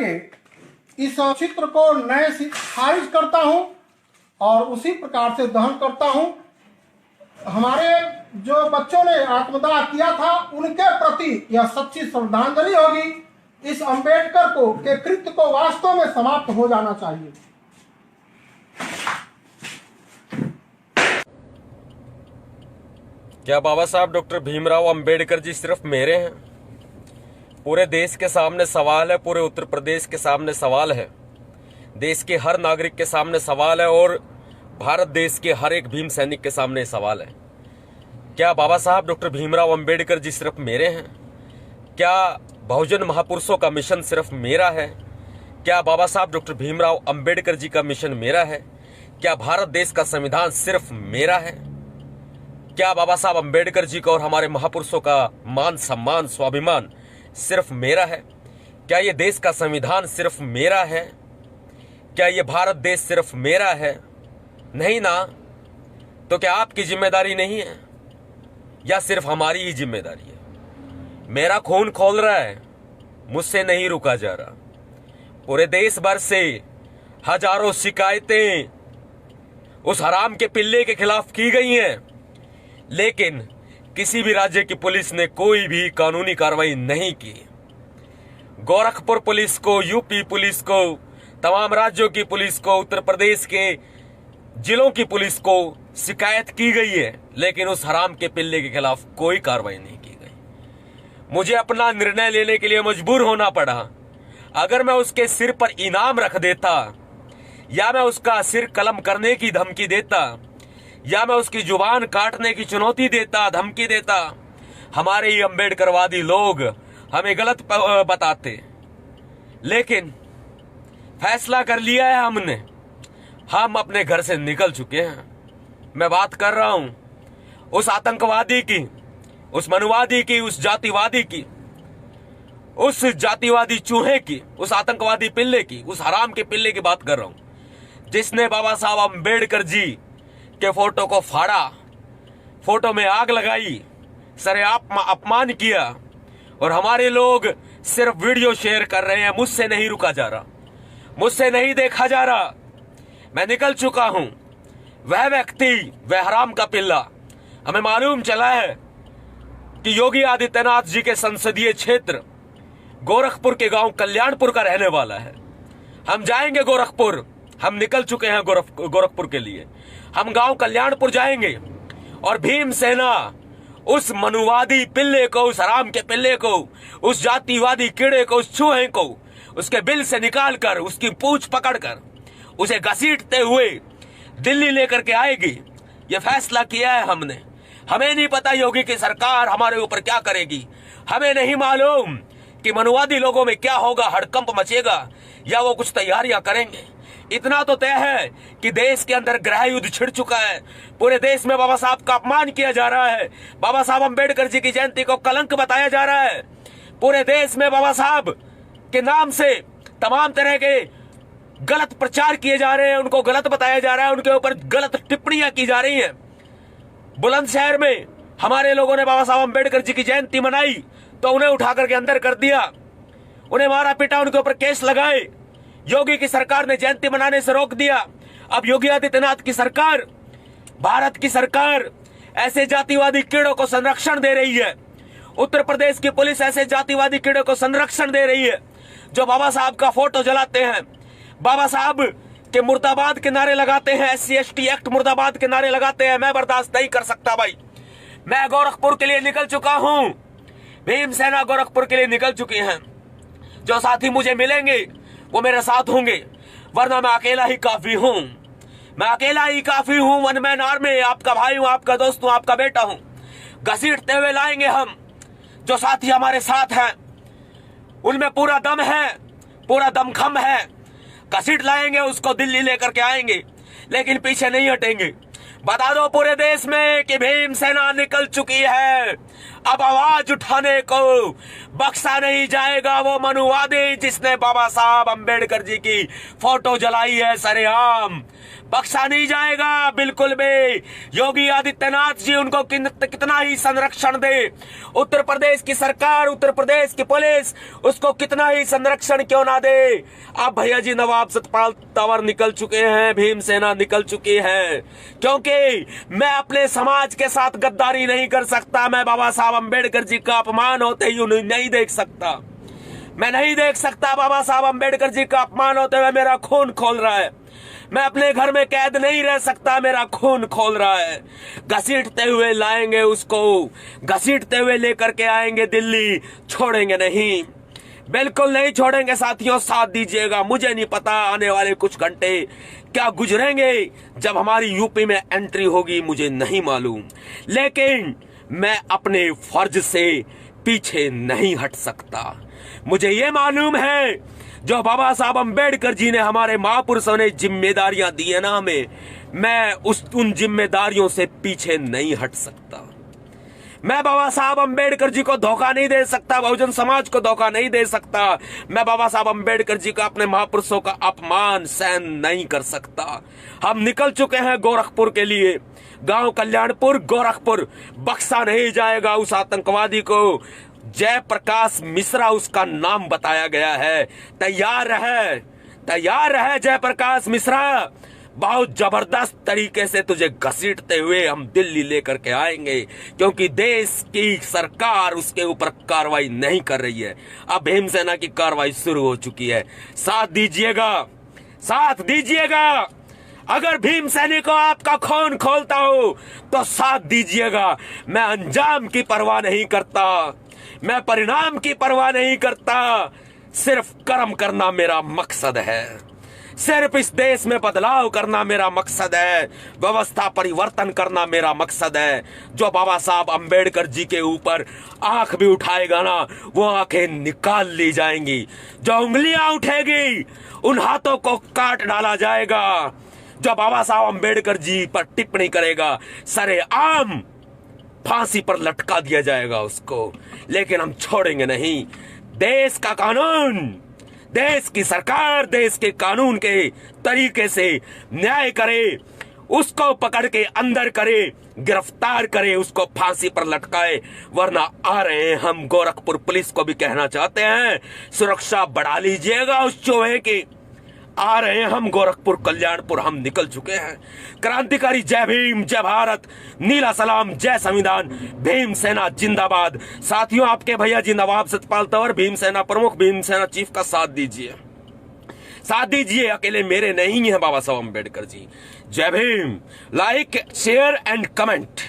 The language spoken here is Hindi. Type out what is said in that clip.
करके इस चित्र को नए से खारिज करता हूं और उसी प्रकार से दहन करता हूं। हमारे जो बच्चों ने आत्मदाह किया था उनके प्रति यह सच्ची श्रद्धांजलि होगी। इस अंबेडकर को के कृत्य को वास्तव में समाप्त हो जाना चाहिए। क्या बाबा साहब डॉक्टर भीमराव अंबेडकर जी सिर्फ मेरे हैं? पूरे देश के सामने सवाल है, पूरे उत्तर प्रदेश के सामने सवाल है, देश के हर नागरिक के सामने सवाल है और भारत देश के हर एक भीम सैनिक के सामने सवाल है। क्या बाबा साहब डॉक्टर भीमराव अंबेडकर जी सिर्फ मेरे हैं? क्या बहुजन महापुरुषों का मिशन सिर्फ मेरा है? क्या बाबा साहब डॉक्टर भीमराव अंबेडकर जी का मिशन मेरा है? क्या भारत देश का संविधान सिर्फ मेरा है? क्या बाबा साहब अंबेडकर जी का और हमारे महापुरुषों का मान सम्मान स्वाभिमान सिर्फ मेरा है? क्या ये देश का संविधान सिर्फ मेरा है? क्या ये भारत देश सिर्फ मेरा है? नहीं ना। तो क्या आपकी जिम्मेदारी नहीं है या सिर्फ हमारी ही जिम्मेदारी है? मेरा खून खौल रहा है, मुझसे नहीं रुका जा रहा। पूरे देश भर से हजारों शिकायतें उस हराम के पिल्ले के खिलाफ की गई हैं, लेकिन किसी भी राज्य की पुलिस ने कोई भी कानूनी कार्रवाई नहीं की। गोरखपुर पुलिस को, यूपी पुलिस को, तमाम राज्यों की पुलिस को, उत्तर प्रदेश के जिलों की पुलिस को शिकायत की गई है, लेकिन उस हराम के पिल्ले के खिलाफ कोई कार्रवाई नहीं की गई। मुझे अपना निर्णय लेने के लिए मजबूर होना पड़ा। अगर मैं उसके सिर पर इनाम रख देता या मैं उसका सिर कलम करने की धमकी देता या मैं उसकी जुबान काटने की चुनौती देता, धमकी देता, हमारे ही अंबेडकरवादी लोग हमें गलत बताते। लेकिन फैसला कर लिया है हमने, हम अपने घर से निकल चुके हैं। मैं बात कर रहा हूं उस आतंकवादी की, उस मनुवादी की, उस जातिवादी की, उस जातिवादी चूहे की, उस आतंकवादी पिल्ले की, उस हराम के पिल्ले की बात कर रहा हूं जिसने बाबा साहब अंबेडकर जी के फोटो को फाड़ा, फोटो में आग लगाई, सरेआम अपमान किया और हमारे लोग सिर्फ वीडियो शेयर कर रहे हैं। मुझसे नहीं रुका जा रहा, मुझसे नहीं देखा जा रहा। मैं निकल चुका हूं। वह व्यक्ति, वह हराम का पिल्ला, हमें मालूम चला है कि योगी आदित्यनाथ जी के संसदीय क्षेत्र गोरखपुर के गांव कल्याणपुर का रहने वाला है। हम जाएंगे गोरखपुर, हम निकल चुके हैं गोरखपुर के लिए। हम गांव कल्याणपुर जाएंगे और भीम सेना उस मनुवादी पिल्ले को, उस हराम के पिल्ले को, उस जातिवादी कीड़े को, उस चूहे को उसके बिल से निकालकर, उसकी पूंछ पकड़कर उसे घसीटते हुए दिल्ली लेकर के आएगी। यह फैसला किया है हमने। हमें नहीं पता योगी की सरकार हमारे ऊपर क्या करेगी। हमें नहीं मालूम कि मनुवादी लोगों में क्या होगा, हड़कंप मचेगा या वो कुछ तैयारियां करेंगे। इतना तो तय है कि देश के अंदर गृह युद्ध छिड़ चुका है। पूरे देश में बाबा साहब का अपमान किया जा रहा है। बाबा साहब अंबेडकर जी की जयंती को कलंक बताया जा रहा है। पूरे देश में बाबा साहब के नाम से तमाम तरह के गलत प्रचार किए जा रहे हैं, उनको गलत बताया जा रहा है, उनके ऊपर गलत टिप्पणियां की जा रही हैं। बुलंदशहर में हमारे लोगों ने बाबा साहब अंबेडकर जी की जयंती मनाई तो उन्हें उठा करके अंदर कर दिया, उन्हें मारा पीटा, उनके ऊपर केस लगाए। योगी की सरकार ने जयंती मनाने से रोक दिया। अब योगी आदित्यनाथ की सरकार, भारत की सरकार ऐसे जातिवादी कीड़ों को संरक्षण दे रही है। उत्तर प्रदेश की पुलिस ऐसे जातिवादी कीड़ों को संरक्षण दे रही है जो बाबा साहब का फोटो जलाते हैं, बाबा साहब के मुर्दाबाद के नारे लगाते हैं, SC ST एक्ट मुर्दाबाद के नारे लगाते हैं। मैं बर्दाश्त नहीं कर सकता भाई। मैं गोरखपुर के लिए निकल चुका हूं। भीम सेना गोरखपुर के लिए निकल चुकी हैं। जो साथी मुझे मिलेंगे वो मेरे साथ होंगे, वरना मैं अकेला ही काफी हूं। मैं अकेला ही काफी हूं। वन मैन आर्मी, आपका भाई हूं, आपका दोस्त हूं, आपका बेटा हूं। घसीटते हुए लाएंगे हम। जो साथी हमारे साथ हैं उनमें पूरा दम है, पूरा दमखम है। घसीट लाएंगे उसको, दिल्ली लेकर के आएंगे, लेकिन पीछे नहीं हटेंगे। बता दो पूरे देश में कि भीम सेना निकल चुकी है। अब आवाज उठाने को बख्शा नहीं जाएगा। वो मनुवादी जिसने बाबा साहब अंबेडकर जी की फोटो जलाई है सरेआम, बख्शा नहीं जाएगा बिल्कुल भी। योगी आदित्यनाथ जी उनको कितना ही संरक्षण दे, उत्तर प्रदेश की सरकार, उत्तर प्रदेश की पुलिस उसको कितना ही संरक्षण क्यों ना दे, अब भैया जी नवाब सतपाल तंवर निकल चुके हैं, भीमसेना निकल चुकी है। क्योंकि मैं अपने समाज के साथ गद्दारी नहीं कर सकता, मैं बाबा साहब अम्बेडकर जी का अपमान होते ही उन्हें नहीं देख सकता, मैं नहीं देख सकता बाबा साहब अम्बेडकर जी का अपमान होते हुए। मेरा खून खोल रहा है, मैं अपने घर में कैद नहीं रह सकता, मेरा खून खोल रहा है। घसीटते हुए लाएंगे उसको, घसीटते हुए लेकर के आएंगे दिल्ली, छोड़ेंगे नहीं, बिल्कुल नहीं छोड़ेंगे साथियों, साथ दीजिएगा। मुझे नहीं पता आने वाले कुछ घंटे क्या गुजरेंगे, जब हमारी यूपी में एंट्री होगी मुझे नहीं मालूम, लेकिन मैं अपने फर्ज से पीछे नहीं हट सकता। मुझे ये मालूम है जो बाबा साहब अम्बेडकर जी ने हमारे महापुरुषों ने जिम्मेदारियां दी है ना हमें, मैं उन जिम्मेदारियों से पीछे नहीं हट सकता। मैं बाबा साहब अम्बेडकर जी को धोखा नहीं दे सकता, बहुजन समाज को धोखा नहीं दे सकता, मैं बाबा साहब अम्बेडकर जी का, अपने महापुरुषों का अपमान सहन नहीं कर सकता। हम निकल चुके हैं गोरखपुर के लिए, गांव कल्याणपुर गोरखपुर, बख्शा नहीं जाएगा उस आतंकवादी को। जयप्रकाश मिश्रा उसका नाम बताया गया है, तैयार रहे, तैयार रहे जयप्रकाश मिश्रा, बहुत जबरदस्त तरीके से तुझे घसीटते हुए हम दिल्ली लेकर के आएंगे, क्योंकि देश की सरकार उसके ऊपर कार्रवाई नहीं कर रही है। अब भीमसेना की कार्रवाई शुरू हो चुकी है, साथ दीजिएगा, साथ दीजिएगा। अगर भीम सैनिक को आपका खून खोलता हो तो साथ दीजिएगा। मैं अंजाम की परवाह नहीं करता, मैं परिणाम की परवाह नहीं करता, सिर्फ कर्म करना मेरा मकसद है, सिर्फ इस देश में बदलाव करना मेरा मकसद है, व्यवस्था परिवर्तन करना मेरा मकसद है। जो बाबा साहब अम्बेडकर जी के ऊपर आंख भी उठाएगा ना, वो आंखें निकाल ली जाएंगी, जो उंगलियां उठेगी उन हाथों को काट डाला जाएगा। जो बाबा साहब अम्बेडकर जी पर टिप्पणी करेगा सरेआम फांसी पर लटका दिया जाएगा उसको, लेकिन हम छोड़ेंगे नहीं। देश का कानून, देश की सरकार देश के कानून के तरीके से न्याय करे, उसको पकड़ के अंदर करे, गिरफ्तार करे, उसको फांसी पर लटकाए, वरना आ रहे हैं हम। गोरखपुर पुलिस को भी कहना चाहते हैं, सुरक्षा बढ़ा लीजिएगा उस चौहे की, आ रहे हैं हम गोरखपुर कल्याणपुर, हम निकल चुके हैं। क्रांतिकारी जय भीम, जय भारत, नीला सलाम, जय संविधान, भीमसेना जिंदाबाद। साथियों, आपके भैया जी नवाब सतपाल तंवर, भीमसेना प्रमुख, भीमसेना चीफ का साथ दीजिए, साथ दीजिए। अकेले मेरे नहीं है बाबा साहब अम्बेडकर जी। जय Bhim. Like, share and comment.